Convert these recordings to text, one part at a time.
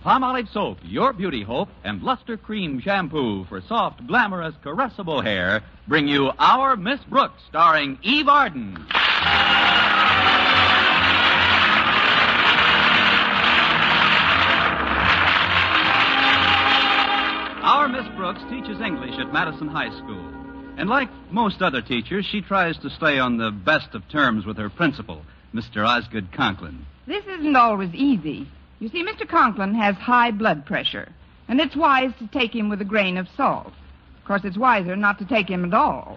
Palmolive Soap, your beauty hope, and Luster Cream Shampoo for soft, glamorous, caressable hair bring you Our Miss Brooks, starring Eve Arden. Our Miss Brooks teaches English at Madison High School. And like most other teachers, she tries to stay on the best of terms with her principal, Mr. Osgood Conklin. This isn't always easy. You see, Mr. Conklin has high blood pressure, and it's wise to take him with a grain of salt. Of course, it's wiser not to take him at all.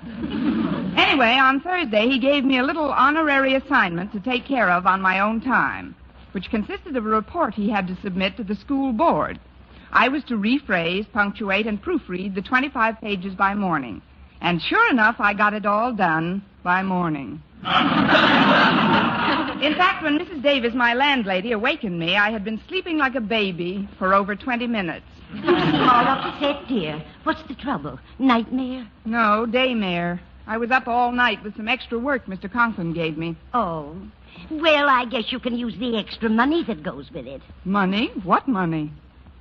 Anyway, on Thursday, he gave me a little honorary assignment to take care of on my own time, which consisted of a report he had to submit to the school board. I was to rephrase, punctuate, and proofread the 25 pages by morning. And sure enough, I got it all done by morning. In fact, when Mrs. Davis, my landlady, awakened me, I had been sleeping like a baby for over 20 minutes. All upset, dear. What's the trouble? Nightmare? No, daymare. I was up all night with some extra work Mr. Conklin gave me. Oh. Well, I guess you can use the extra money that goes with it. Money? What money?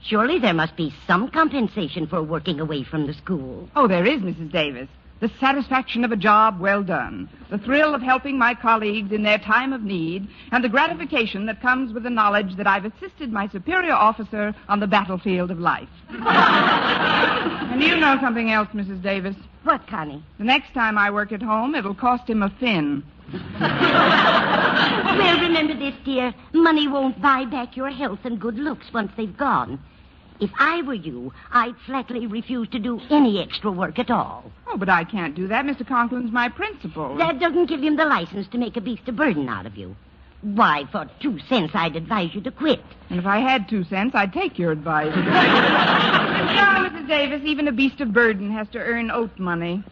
Surely there must be some compensation for working away from the school. Oh, there is, Mrs. Davis. The satisfaction of a job well done, the thrill of helping my colleagues in their time of need, and the gratification that comes with the knowledge that I've assisted my superior officer on the battlefield of life. And you know something else, Mrs. Davis. What, Connie? The next time I work at home, it'll cost him a fin. Well, remember this, dear. Money won't buy back your health and good looks once they've gone. If I were you, I'd flatly refuse to do any extra work at all. Oh, but I can't do that. Mr. Conklin's my principal. That doesn't give him the license to make a beast of burden out of you. Why, for 2 cents, I'd advise you to quit. And if I had 2 cents, I'd take your advice. No, Mrs. Davis, even a beast of burden has to earn oat money.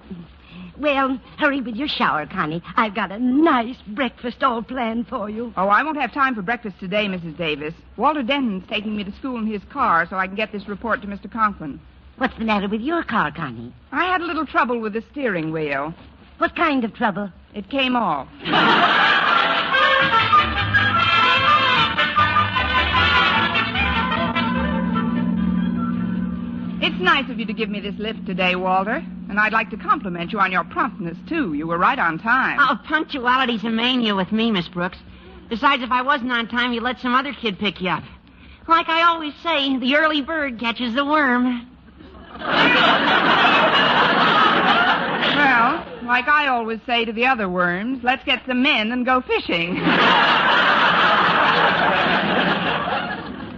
Well, hurry with your shower, Connie. I've got a nice breakfast all planned for you. Oh, I won't have time for breakfast today, Mrs. Davis. Walter Denton's taking me to school in his car so I can get this report to Mr. Conklin. What's the matter with your car, Connie? I had a little trouble with the steering wheel. What kind of trouble? It came off. It's nice of you to give me this lift today, Walter. And I'd like to compliment you on your promptness, too. You were right on time. Oh, punctuality's a mania with me, Miss Brooks. Besides, if I wasn't on time, you'd let some other kid pick you up. Like I always say, the early bird catches the worm. Well, like I always say to the other worms, let's get some men and go fishing.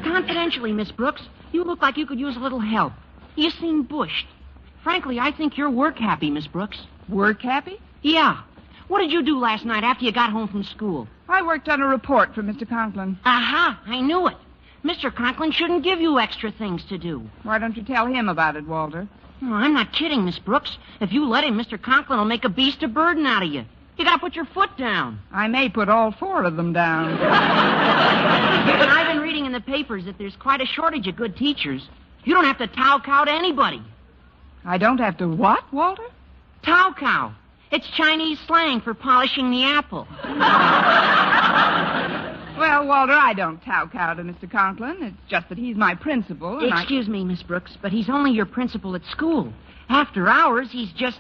Confidentially, Miss Brooks, you look like you could use a little help. You seem bushed. Frankly, I think you're work-happy, Miss Brooks. Work-happy? Yeah. What did you do last night after you got home from school? I worked on a report for Mr. Conklin. Aha, I knew it. Mr. Conklin shouldn't give you extra things to do. Why don't you tell him about it, Walter? Oh, I'm not kidding, Miss Brooks. If you let him, Mr. Conklin will make a beast of burden out of you. You gotta put your foot down. I may put all 4 of them down. And I've been reading in the papers that there's quite a shortage of good teachers. You don't have to tow-cow to anybody. I don't have to what, Walter? Tow-cow. It's Chinese slang for polishing the apple. Well, Walter, I don't tow-cow to Mr. Conklin. It's just that he's my principal, and Excuse me, Miss Brooks, but he's only your principal at school. After hours, he's just...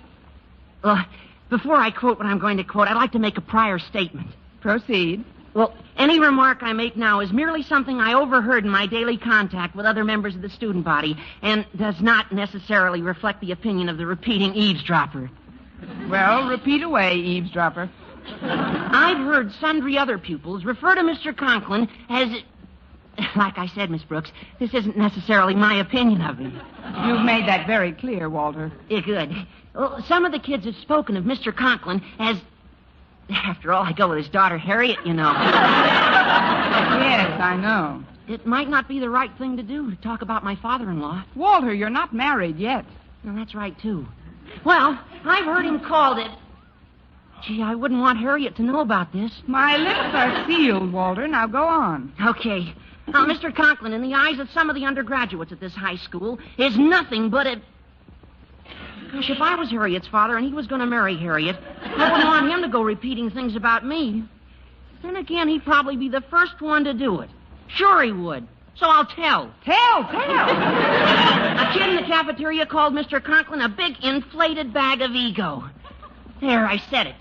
before I quote what I'm going to quote, I'd like to make a prior statement. Proceed. Well, any remark I make now is merely something I overheard in my daily contact with other members of the student body and does not necessarily reflect the opinion of the repeating eavesdropper. Well, repeat away, eavesdropper. I've heard sundry other pupils refer to Mr. Conklin as... Like I said, Miss Brooks, this isn't necessarily my opinion of him. You've made that very clear, Walter. Yeah, good. Well, some of the kids have spoken of Mr. Conklin as... After all, I go with his daughter, Harriet, you know. Yes, I know. It might not be the right thing to do to talk about my father-in-law. Walter, you're not married yet. Well, that's right, too. Well, I've heard him called it... Gee, I wouldn't want Harriet to know about this. My lips are sealed, Walter. Now go on. Okay. Now, Mr. Conklin, in the eyes of some of the undergraduates at this high school, is nothing but a... Gosh, if I was Harriet's father and he was going to marry Harriet, I wouldn't want him to go repeating things about me. Then again, he'd probably be the first one to do it. Sure he would. so I'll tell. Tell. A kid in the cafeteria called Mr. Conklin a big inflated bag of ego. There, I said it.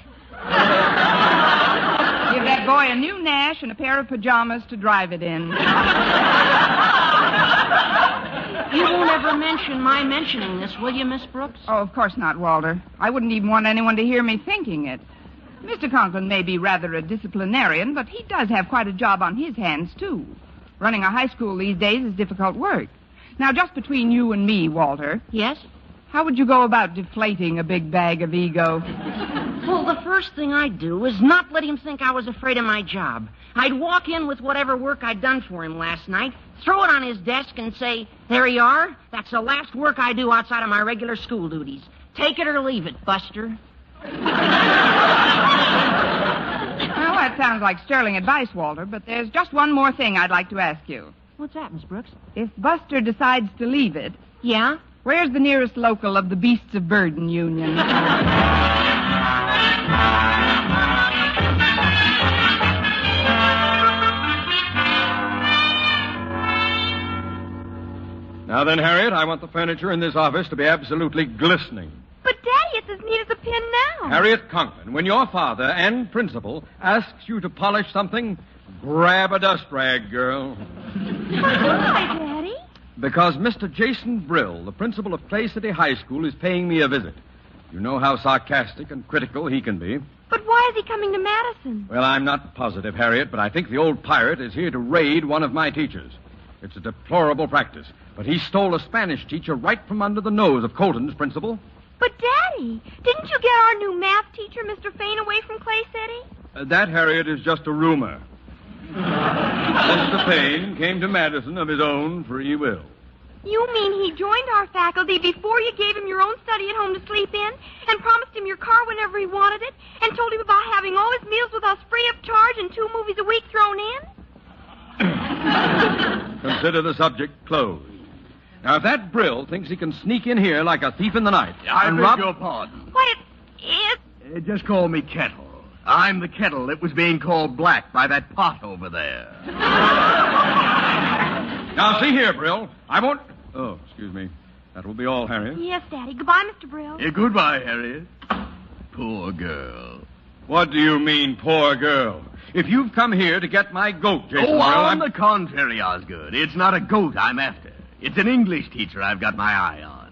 Give that boy a new Nash and a pair of pajamas to drive it in. You won't ever mention my mentioning this, will you, Miss Brooks? Oh, of course not, Walter. I wouldn't even want anyone to hear me thinking it. Mr. Conklin may be rather a disciplinarian, but he does have quite a job on his hands, too. Running a high school these days is difficult work. Now, just between you and me, Walter. Yes? How would you go about deflating a big bag of ego? Well, the first thing I'd do is not let him think I was afraid of my job. I'd walk in with whatever work I'd done for him last night, throw it on his desk, and say, there you are. That's the last work I do outside of my regular school duties. Take it or leave it, Buster. Well, that sounds like sterling advice, Walter, but there's just one more thing I'd like to ask you. What's that, Miss Brooks? If Buster decides to leave it, Yeah? where's the nearest local of the Beasts of Burden Union? Now then, Harriet, I want the furniture in this office to be absolutely glistening. But, Daddy, it's as neat as a pin now. Harriet Conklin, when your father and principal asks you to polish something, grab a dust rag, girl. Why, Daddy? Because Mr. Jason Brill, the principal of Clay City High School, is paying me a visit. You know how sarcastic and critical he can be. But why is he coming to Madison? Well, I'm not positive, Harriet, but I think the old pirate is here to raid one of my teachers. It's a deplorable practice, but he stole a Spanish teacher right from under the nose of Colton's principal. But, Daddy, didn't you get our new math teacher, Mr. Fain, away from Clay City? That, Harriet, is just a rumor. Mr. Payne came to Madison of his own free will. You mean he joined our faculty before you gave him your own study at home to sleep in, and promised him your car whenever he wanted it, and told him about having all his meals with us free of charge and 2 movies a week thrown in? Consider the subject closed. Now, if that Brill thinks he can sneak in here like a thief in the night and rob... your pardon. What, it's... Just call me Kettle. I'm the kettle that was being called black by that pot over there. Now, see here, Brill. I won't... Oh, excuse me. That will be all, Harriet. Yes, Daddy. Goodbye, Mr. Brill. Goodbye, Harriet. Poor girl. What do you mean, poor girl? If you've come here to get my goat, Jason Brill, on the contrary, Osgood. It's not a goat I'm after. It's an English teacher I've got my eye on.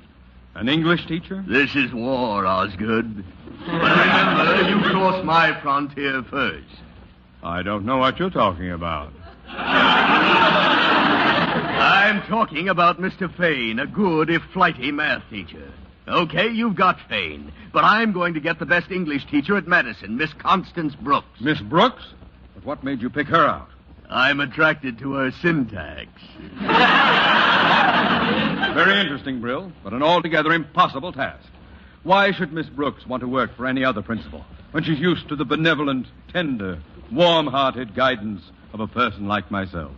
An English teacher? This is war, Osgood. But remember, you cross my frontier first. I don't know what you're talking about. I'm talking about Mr. Fain, a good, if flighty math teacher. Okay, you've got Fain, but I'm going to get the best English teacher at Madison, Miss Constance Brooks. Miss Brooks? But what made you pick her out? I'm attracted to her syntax. Very interesting, Brill, but an altogether impossible task. Why should Miss Brooks want to work for any other principal when she's used to the benevolent, tender, warm-hearted guidance of a person like myself?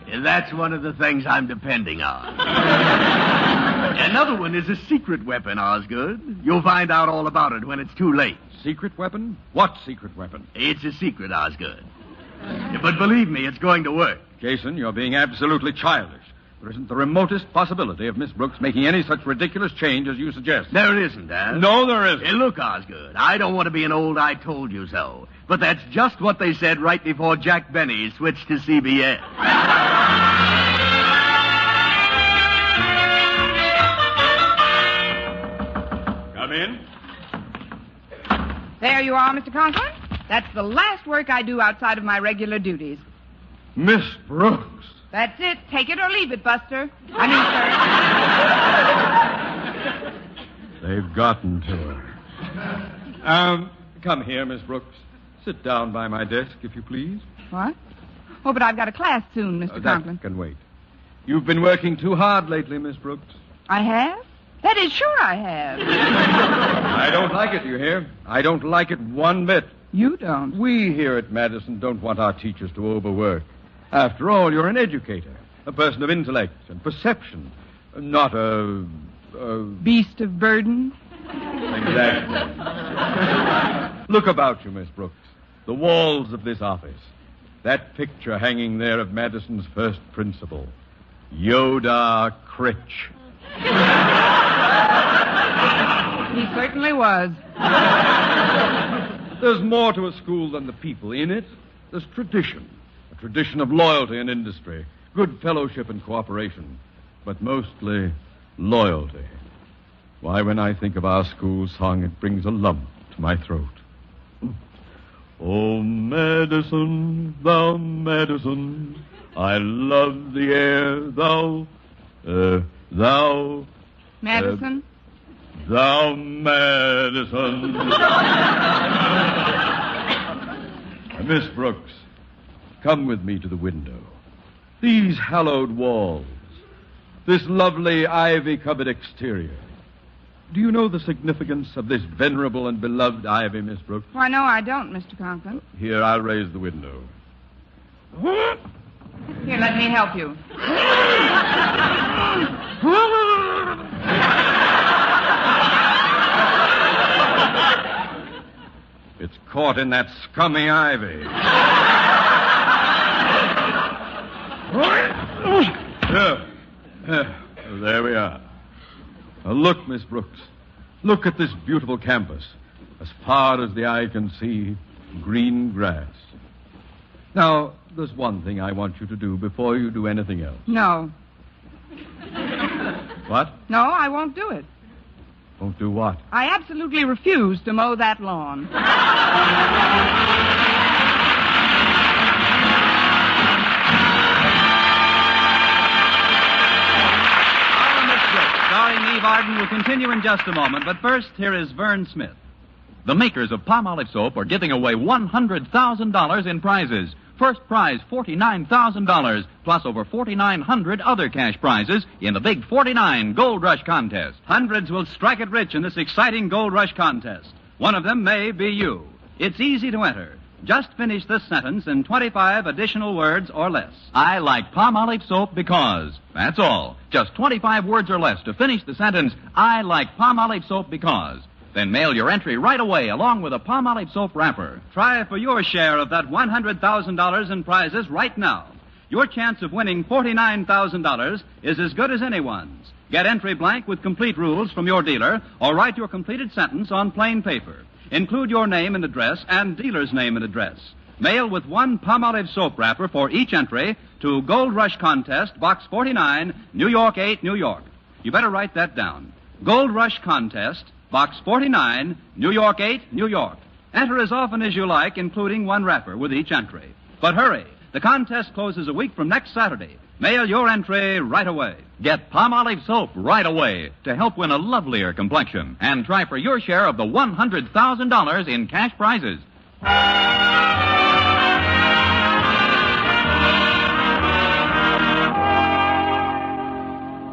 That's one of the things I'm depending on. Another one is a secret weapon, Osgood. You'll find out all about it when it's too late. Secret weapon? What secret weapon? It's a secret, Osgood. But believe me, it's going to work. Jason, you're being absolutely childish. There isn't the remotest possibility of Miss Brooks making any such ridiculous change as you suggest. There isn't, Dad. No, there isn't. Hey, look, Osgood, I don't want to be an old I told you so. But that's just what they said right before Jack Benny switched to CBS. Come in. There you are, Mr. Conklin. That's the last work I do outside of my regular duties. Miss Brooks. That's it. Take it or leave it, Buster. They've gotten to her. Come here, Miss Brooks. Sit down by my desk, if you please. What? Oh, but I've got a class soon, Mr. Conklin. That can wait. You've been working too hard lately, Miss Brooks. I have? That is, sure I have. I don't like it, you hear? I don't like it one bit. You don't? We here at Madison don't want our teachers to overwork. After all, you're an educator, a person of intellect and perception, not a beast of burden? Exactly. Look about you, Miss Brooks. The walls of this office. That picture hanging there of Madison's first principal, Yoda Critch. He certainly was. There's more to a school than the people in it. There's tradition. A tradition of loyalty and industry, good fellowship and cooperation, but mostly loyalty. Why, when I think of our school song, it brings a lump to my throat. Oh, Madison, thou Madison, I love the air, thou... Madison? Thou Madison. Miss Brooks, come with me to the window. These hallowed walls, this lovely ivy-covered exterior. Do you know the significance of this venerable and beloved ivy, Miss Brooks? Why, no, I don't, Mr. Conklin. Here, I'll raise the window. Here, let me help you. It's caught in that scummy ivy. There we are. Now look, Miss Brooks. Look at this beautiful campus. As far as the eye can see, green grass. Now, there's one thing I want you to do before you do anything else. No. What? No, I won't do it. Won't do what? I absolutely refuse to mow that lawn. Starring Eve Arden will continue in just a moment, but first, here is Vern Smith. The makers of Palmolive soap are giving away $100,000 in prizes. First prize, $49,000, plus over 4,900 other cash prizes in the Big 49 Gold Rush Contest. Hundreds will strike it rich in this exciting Gold Rush Contest. One of them may be you. It's easy to enter. Just finish this sentence in 25 additional words or less. I like Palmolive soap because. That's all. Just 25 words or less to finish the sentence, I like Palmolive soap because. Then mail your entry right away along with a Palmolive soap wrapper. Try for your share of that $100,000 in prizes right now. Your chance of winning $49,000 is as good as anyone's. Get entry blank with complete rules from your dealer or write your completed sentence on plain paper. Include your name and address and dealer's name and address. Mail with one Palmolive soap wrapper for each entry to Gold Rush Contest, Box 49, New York 8, New York. You better write that down. Gold Rush Contest, Box 49, New York 8, New York. Enter as often as you like, including one wrapper with each entry. But hurry, the contest closes a week from next Saturday. Mail your entry right away. Get Palmolive soap right away to help win a lovelier complexion. And try for your share of the $100,000 in cash prizes.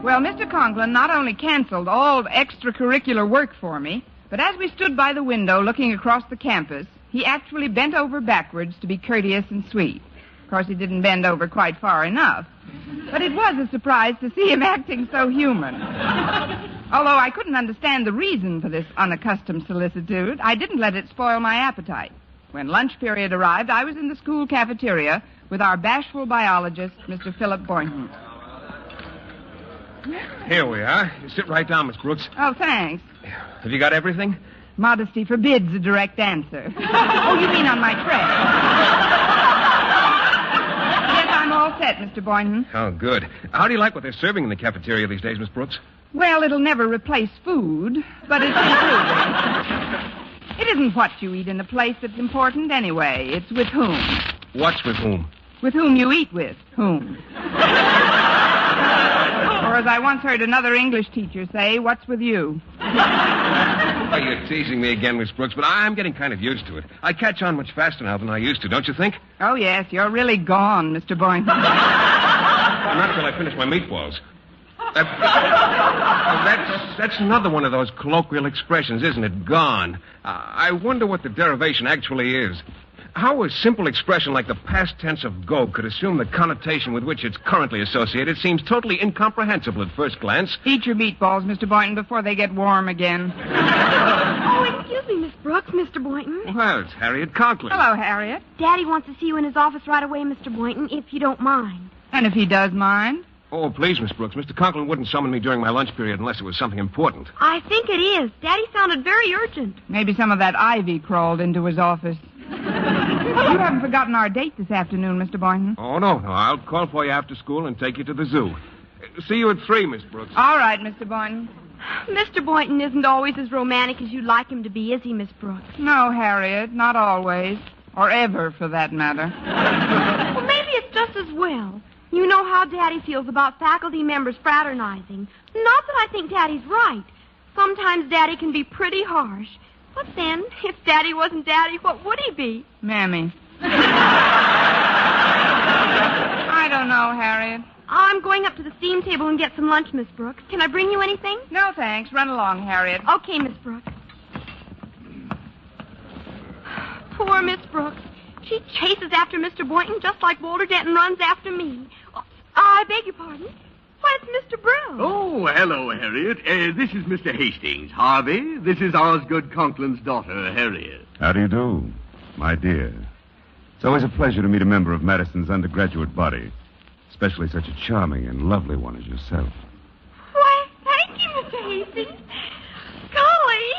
Well, Mr. Conklin not only canceled all extracurricular work for me, but as we stood by the window looking across the campus, he actually bent over backwards to be courteous and sweet. Of course, he didn't bend over quite far enough. But it was a surprise to see him acting so human. Although I couldn't understand the reason for this unaccustomed solicitude, I didn't let it spoil my appetite. When lunch period arrived, I was in the school cafeteria with our bashful biologist, Mr. Philip Boynton. Here we are. You sit right down, Miss Brooks. Oh, thanks. Have you got everything? Modesty forbids a direct answer. Oh, you mean on my tray? Yes, I'm all set, Mr. Boynton. Oh, good. How do you like what they're serving in the cafeteria these days, Miss Brooks? Well, it'll never replace food, but it's improving. It isn't what you eat in a place that's important anyway. It's with whom. What's with whom? With whom you eat with. Whom. Or as I once heard another English teacher say, what's with you? Oh, you're teasing me again, Miss Brooks, but I'm getting kind of used to it. I catch on much faster now than I used to, don't you think? Oh, yes, you're really gone, Mr. Boynton. Not till I finish my meatballs. That's another one of those colloquial expressions, isn't it? Gone. I wonder what the derivation actually is. How a simple expression like the past tense of go could assume the connotation with which it's currently associated seems totally incomprehensible at first glance. Eat your meatballs, Mr. Boynton, before they get warm again. Oh, it's Excuse me, Miss Brooks, Mr. Boynton. Well, it's Harriet Conklin. Hello, Harriet. Daddy wants to see you in his office right away, Mr. Boynton, if you don't mind. And if he does mind? Oh, please, Miss Brooks. Mr. Conklin wouldn't summon me during my lunch period unless it was something important. I think it is. Daddy sounded very urgent. Maybe some of that ivy crawled into his office. You haven't forgotten our date this afternoon, Mr. Boynton. Oh, no. I'll call for you after school and take you to the zoo. See you at 3, Miss Brooks. All right, Mr. Boynton. Mr. Boynton isn't always as romantic as you'd like him to be, is he, Miss Brooks? No, Harriet, not always. Or ever, for that matter. Well, maybe it's just as well. You know how Daddy feels about faculty members fraternizing. Not that I think Daddy's right. Sometimes Daddy can be pretty harsh. But then, if Daddy wasn't Daddy, what would he be? Mammy. I don't know, Harriet. I'm going up to the steam table and get some lunch, Miss Brooks. Can I bring you anything? No, thanks. Run along, Harriet. Okay, Miss Brooks. Poor Miss Brooks. She chases after Mr. Boynton just like Walter Denton runs after me. Oh, I beg your pardon? Why, it's Mr. Brill. Oh, hello, Harriet. This is Mr. Hastings. Harvey, this is Osgood Conklin's daughter, Harriet. How do you do, my dear? It's always a pleasure to meet a member of Madison's undergraduate body, especially such a charming and lovely one as yourself. Why, thank you, Mr. Hastings. Golly.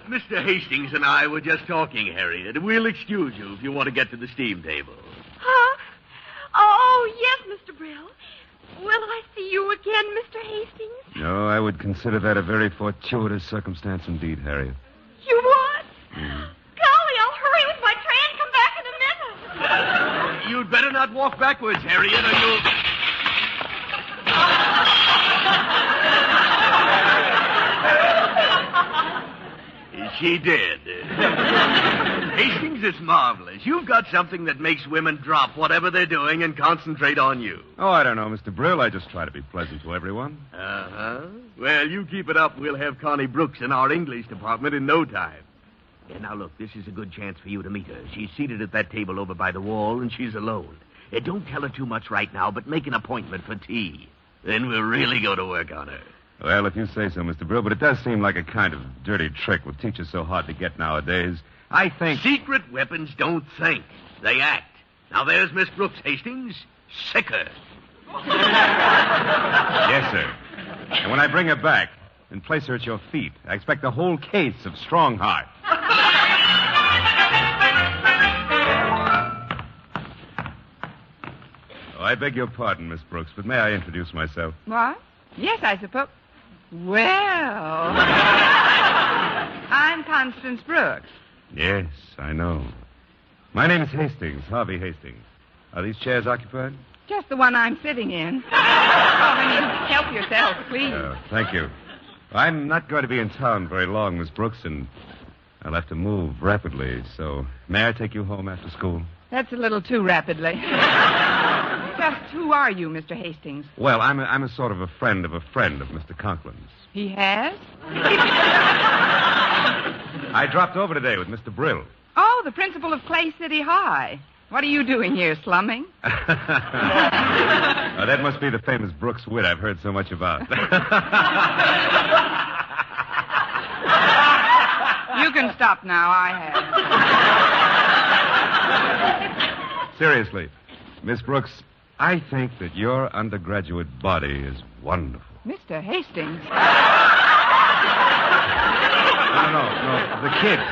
Mr. Hastings and I were just talking, Harriet. We'll excuse you if you want to get to the steam table. Huh? Oh, yes, Mr. Brill. Will I see you again, Mr. Hastings? No, I would consider that a very fortuitous circumstance indeed, Harriet. You would? Golly, I'll hurry with my tray and come back in a minute. You'd better not walk backwards, Harriet, or you'll... She did. Hastings is marvelous. You've got something that makes women drop whatever they're doing and concentrate on you. Oh, I don't know, Mr. Brill. I just try to be pleasant to everyone. Uh-huh. Well, you keep it up. We'll have Connie Brooks in our English department in no time. Yeah, now, look, this is a good chance for you to meet her. She's seated at that table over by the wall, and she's alone. Don't tell her too much right now, but make an appointment for tea. Then we'll really go to work on her. Well, if you say so, Mr. Brill, but it does seem like a kind of dirty trick with teachers so hard to get nowadays. I think... Secret weapons don't think. They act. Now, there's Miss Brooks, Hastings. Sick her. Yes, sir. And when I bring her back and place her at your feet, I expect a whole case of strong heart. Oh, I beg your pardon, Miss Brooks, but may I introduce myself? What? Yes, I suppose. Well, I'm Constance Brooks. Yes, I know. My name is Hastings, Harvey Hastings. Are these chairs occupied? Just the one I'm sitting in. Oh, honey, help yourself, please. Thank you. I'm not going to be in town very long, Miss Brooks, and I'll have to move rapidly, so may I take you home after school? That's a little too rapidly. Just who are you, Mr. Hastings? Well, I'm a sort of a friend of Mr. Conklin's. He has? I dropped over today with Mr. Brill. Oh, the principal of Clay City High. What are you doing here, slumming? That must be the famous Brooks wit I've heard so much about. You can stop now. I have. Seriously, Miss Brooks, I think that your undergraduate body is wonderful. Mr. Hastings. No. The kids.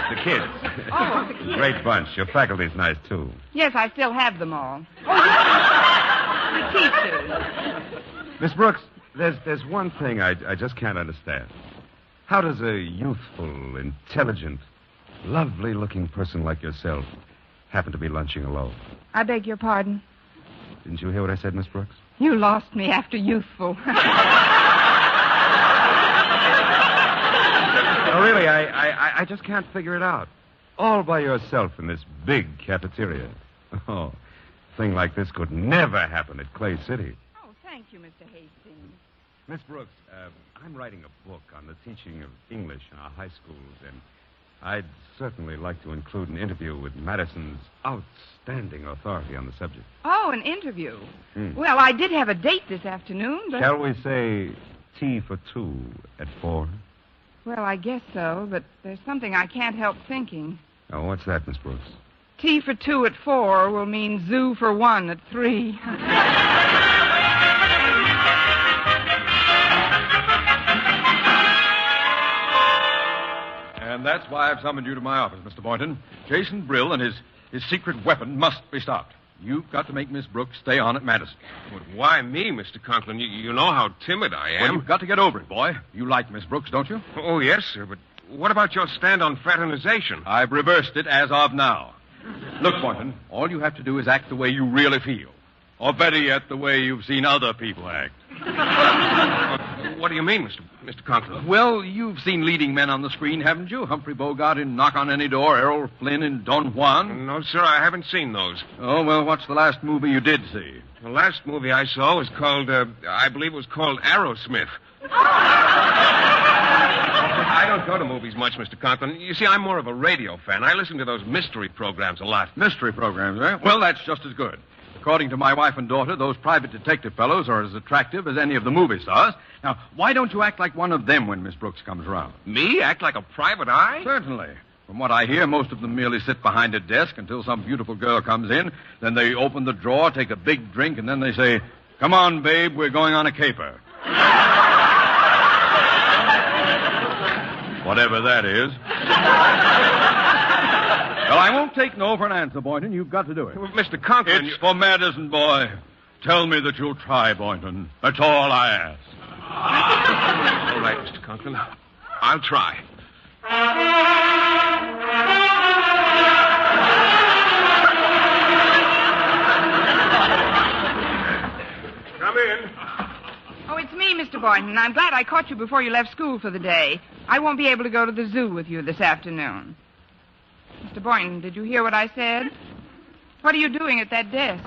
Oh, the kids. Great bunch. Your faculty's nice, too. Yes, I still have them all. Oh, the teachers. Miss Brooks, there's one thing I just can't understand. How does a youthful, intelligent, lovely-looking person like yourself happen to be lunching alone? I beg your pardon? Didn't you hear what I said, Miss Brooks? You lost me after youthful. No, really, I just can't figure it out. All by yourself in this big cafeteria. Oh, a thing like this could never happen at Clay City. Oh, thank you, Mr. Hastings. Miss Brooks, I'm writing a book on the teaching of English in our high schools, and I'd certainly like to include an interview with Madison's outstanding authority on the subject. Oh, an interview. Well, I did have a date this afternoon, but... Shall we say tea for two at 4? Well, I guess so, but there's something I can't help thinking. Oh, what's that, Miss Brooks? Tea for 2 at 4 will mean zoo for 1 at 3. And that's why I've summoned you to my office, Mr. Boynton. Jason Brill and his secret weapon must be stopped. You've got to make Miss Brooks stay on at Madison. But why me, Mr. Conklin? You know how timid I Well, am. you've got to get over it, boy. You like Miss Brooks, don't you? Oh, yes, sir, but what about your stand on fraternization? I've reversed it as of now. Look, Boynton, all you have to do is act the way you really feel. Or better yet, the way you've seen other people act. What do you mean, Mr. Conklin? Well, you've seen leading men on the screen, haven't you? Humphrey Bogart in Knock on Any Door, Errol Flynn in Don Juan. No, sir, I haven't seen those. Oh, well, what's the last movie you did see? The last movie I saw was called, I believe it was called Aerosmith. I don't go to movies much, Mr. Conklin. You see, I'm more of a radio fan. I listen to those mystery programs a lot. Mystery programs, eh? Well, that's just as good. According to my wife and daughter, those private detective fellows are as attractive as any of the movie stars. Now, why don't you act like one of them when Miss Brooks comes around? Me? Act like a private eye? Certainly. From what I hear, most of them merely sit behind a desk until some beautiful girl comes in. Then they open the drawer, take a big drink, and then they say, "Come on, babe, we're going on a caper." Whatever that is. Well, I won't take no for an answer, Boynton. You've got to do it. Well, Mr. Conklin... It's for Madison, boy. Tell me that you'll try, Boynton. That's all I ask. All right, Mr. Conklin. I'll try. Come in. Oh, it's me, Mr. Boynton. I'm glad I caught you before you left school for the day. I won't be able to go to the zoo with you this afternoon. Mr. Boynton, did you hear what I said? What are you doing at that desk?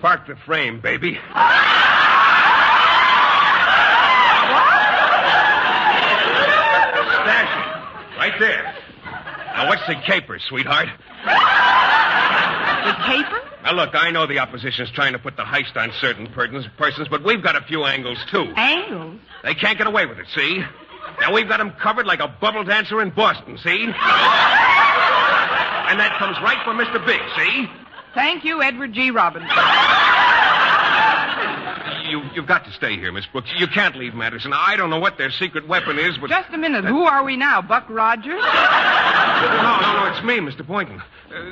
Park the frame, baby. Stash it. Right there. Now, what's the caper, sweetheart? The caper? Now, look, I know the opposition's trying to put the heist on certain persons, but we've got a few angles, too. Angles? They can't get away with it, see? Now, we've got them covered like a bubble dancer in Boston, see? And that comes right from Mr. Big, see? Thank you, Edward G. Robinson. You've got to stay here, Miss Brooks. You can't leave Madison. I don't know what their secret weapon is, but... Just a minute. Who are we now, Buck Rogers? No, it's me, Mr. Boynton.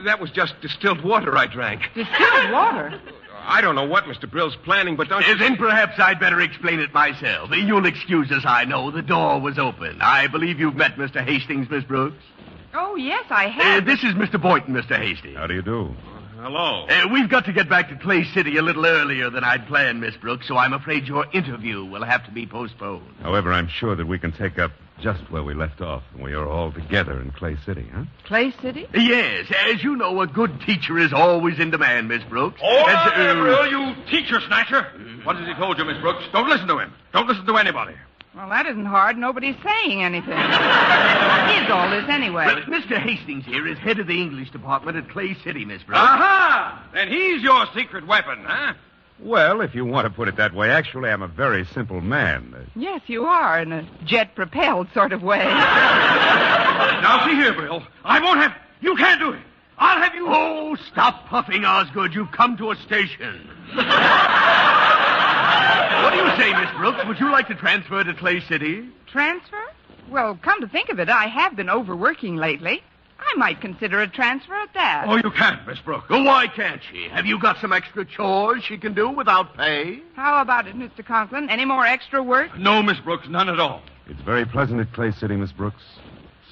That was just distilled water I drank. Distilled water? I don't know what Mr. Brill's planning, but don't you... Then perhaps I'd better explain it myself. You'll excuse us, I know. The door was open. I believe you've met Mr. Hastings, Miss Brooks. Oh, yes, I have. This is Mr. Boynton, Mr. Hastings. How do you do? Hello. We've got to get back to Clay City a little earlier than I'd planned, Miss Brooks, so I'm afraid your interview will have to be postponed. However, I'm sure that we can take up just where we left off when we are all together in Clay City, huh? Clay City? Yes. As you know, a good teacher is always in demand, Miss Brooks. Oh, Brill, you teacher snatcher. What has he told you, Miss Brooks? Don't listen to him. Don't listen to anybody. Well, that isn't hard. Nobody's saying anything. What is all this, anyway? Well, Mr. Hastings here is head of the English department at Clay City, Miss Brooks. Aha! Then he's your secret weapon, huh? Well, if you want to put it that way, actually, I'm a very simple man. Yes, you are, in a jet-propelled sort of way. Now, see here, Brill. I won't have... You can't do it. I'll have you... Oh, stop puffing, Osgood. You've come to a station. What do you say, Miss Brooks? Would you like to transfer to Clay City? Transfer? Well, come to think of it, I have been overworking lately. I might consider a transfer at that. Oh, you can't, Miss Brooks. Oh, why can't she? Have you got some extra chores she can do without pay? How about it, Mr. Conklin? Any more extra work? No, Miss Brooks, none at all. It's very pleasant at Clay City, Miss Brooks.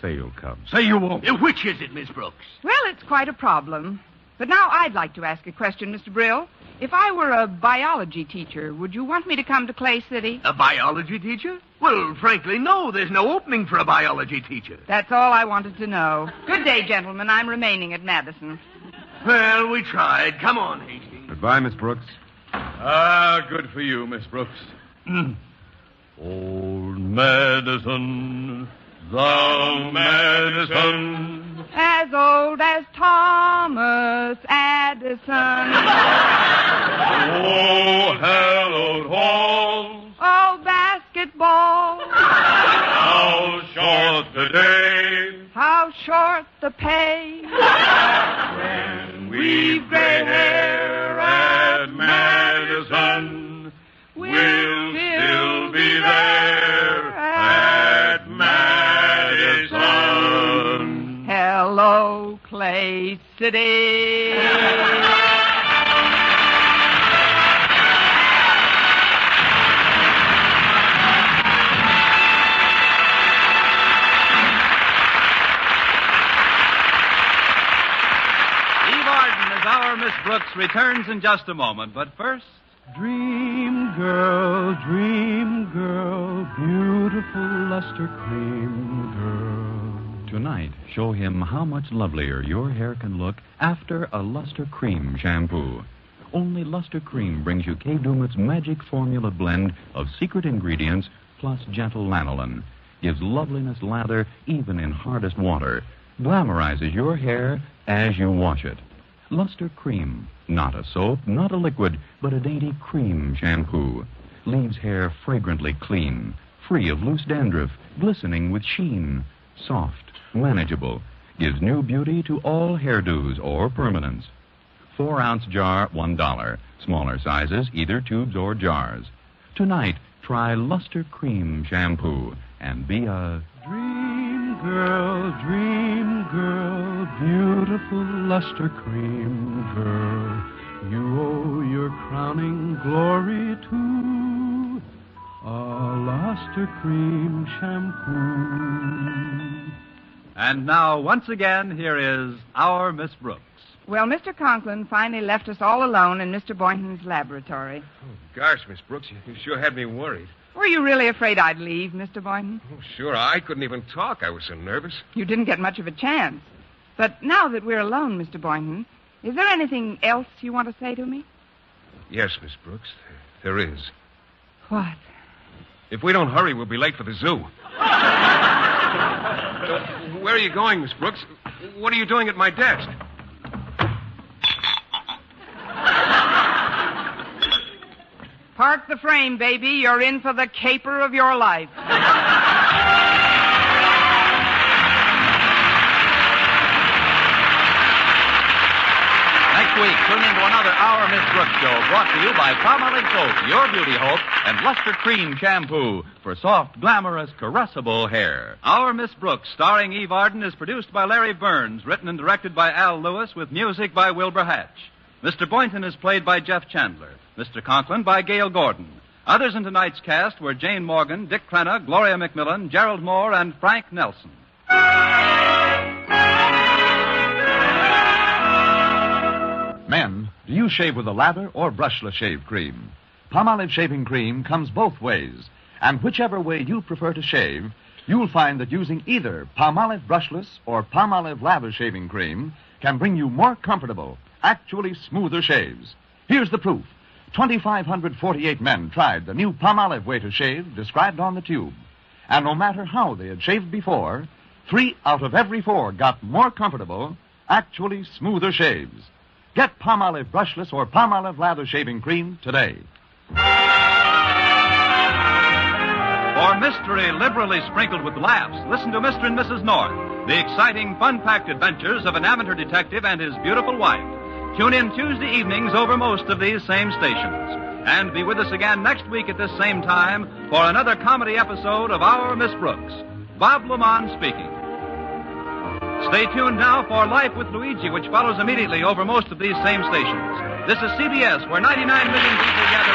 Say you'll come. Say you won't. Which is it, Miss Brooks? Well, it's quite a problem. But now I'd like to ask a question, Mr. Brill. If I were a biology teacher, would you want me to come to Clay City? A biology teacher? Well, frankly, no. There's no opening for a biology teacher. That's all I wanted to know. Good day, gentlemen. I'm remaining at Madison. Well, we tried. Come on, Hastings. Goodbye, Miss Brooks. Ah, good for you, Miss Brooks. Old Madison, thou Madison, as old as Thomas Addison. Oh, hallowed halls, Oh, basketball, how short the day, how short the pay. when we've gray hair at Madison, we'll still be there at Madison. Hello, Clay City. Eve Arden as our Miss Brooks returns in just a moment, but first... Dream girl, beautiful luster cream girl. Tonight, show him how much lovelier your hair can look after a Luster Cream shampoo. Only Luster Cream brings you Kay Daumit's magic formula blend of secret ingredients plus gentle lanolin. Gives loveliness lather even in hardest water. Glamorizes your hair as you wash it. Luster Cream. Not a soap, not a liquid, but a dainty cream shampoo. Leaves hair fragrantly clean, free of loose dandruff, glistening with sheen. Soft, manageable. Gives new beauty to all hairdos or permanents. 4-ounce jar, $1. Smaller sizes, either tubes or jars. Tonight, try Luster Cream shampoo and be a... Dream girl, beautiful luster cream girl. You owe your crowning glory to a luster cream shampoo. And now, once again, here is our Miss Brooks. Well, Mr. Conklin finally left us all alone in Mr. Boynton's laboratory. Oh, gosh, Miss Brooks, you sure had me worried. Were you really afraid I'd leave, Mr. Boynton? Oh, sure, I couldn't even talk. I was so nervous. You didn't get much of a chance. But now that we're alone, Mr. Boynton, is there anything else you want to say to me? Yes, Miss Brooks, there is. What? If we don't hurry, we'll be late for the zoo. Where are you going, Miss Brooks? What are you doing at my desk? Park the frame, baby. You're in for the caper of your life. Next week, tune into another Our Miss Brooks show brought to you by Palmolive Soap, Your Beauty Hope, and Luster Cream Shampoo for soft, glamorous, caressable hair. Our Miss Brooks, starring Eve Arden, is produced by Larry Burns, written and directed by Al Lewis, with music by Wilbur Hatch. Mr. Boynton is played by Jeff Chandler. Mr. Conklin by Gale Gordon. Others in tonight's cast were Jane Morgan, Dick Crenna, Gloria McMillan, Gerald Moore, and Frank Nelson. Men, do you shave with a lather or brushless shave cream? Palmolive shaving cream comes both ways, and whichever way you prefer to shave, you'll find that using either Palmolive brushless or Palmolive lather shaving cream can bring you more comfortable, actually smoother shaves. Here's the proof. 2,548 men tried the new Palmolive way to shave described on the tube. And no matter how they had shaved before, 3 out of every 4 got more comfortable, actually smoother shaves. Get Palmolive brushless or Palmolive lather shaving cream today. For mystery liberally sprinkled with laughs, listen to Mr. and Mrs. North, the exciting, fun-packed adventures of an amateur detective and his beautiful wife. Tune in Tuesday evenings over most of these same stations. And be with us again next week at this same time for another comedy episode of Our Miss Brooks. Bob Lamont speaking. Stay tuned now for Life with Luigi, which follows immediately over most of these same stations. This is CBS, where 99 million people gather